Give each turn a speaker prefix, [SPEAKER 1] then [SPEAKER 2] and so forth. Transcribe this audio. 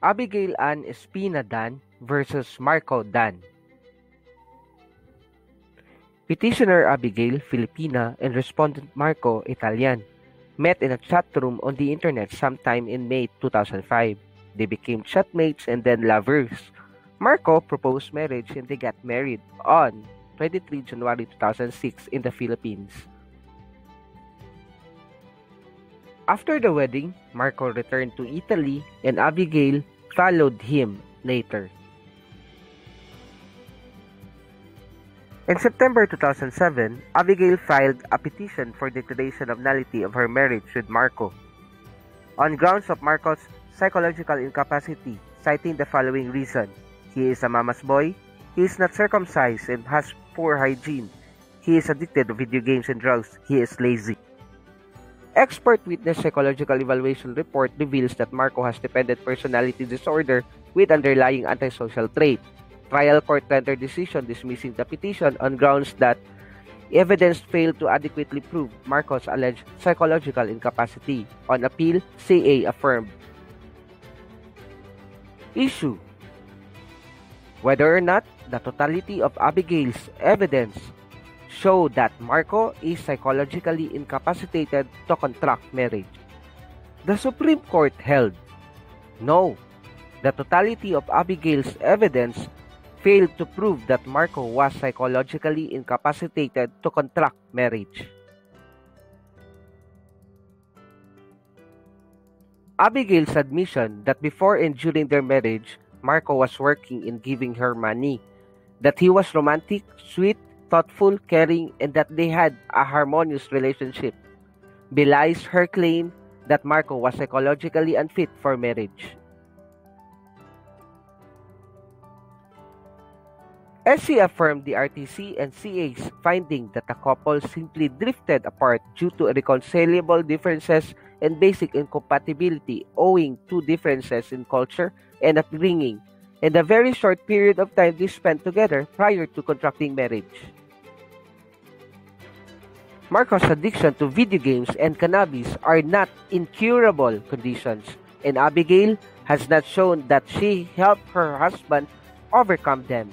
[SPEAKER 1] Abigail Ann Espina Dan versus Marco Dan. Petitioner Abigail, Filipina, and respondent Marco, Italian, met in a chat room on the internet sometime in May 2005. They became chatmates and then lovers. Marco proposed marriage and they got married on 23 January 2006 in the Philippines. After the wedding, Marco returned to Italy and Abigail followed him later. In September 2007, Abigail filed a petition for declaration of nullity of her marriage with Marco on grounds of Marco's psychological incapacity, citing the following reason: he is a mama's boy, he is not circumcised and has poor hygiene, he is addicted to video games and drugs, he is lazy. Expert witness psychological evaluation report reveals that Marco has dependent personality disorder with underlying antisocial trait. Trial court rendered decision dismissing the petition on grounds that evidence failed to adequately prove Marco's alleged psychological incapacity. On appeal, CA affirmed. Issue: whether or not the totality of Abigail's evidence show that Marco is psychologically incapacitated to contract marriage. The Supreme Court held, no, the totality of Abigail's evidence failed to prove that Marco was psychologically incapacitated to contract marriage. Abigail's admission that before and during their marriage, Marco was working in giving her money, that he was romantic, sweet, thoughtful, caring, and that they had a harmonious relationship, belies her claim that Marco was psychologically unfit for marriage. SC affirmed the RTC and CA's finding that the couple simply drifted apart due to irreconcilable differences and basic incompatibility owing to differences in culture and upbringing, and a very short period of time they spent together prior to contracting marriage. Marco's addiction to video games and cannabis are not incurable conditions, and Abigail has not shown that she helped her husband overcome them.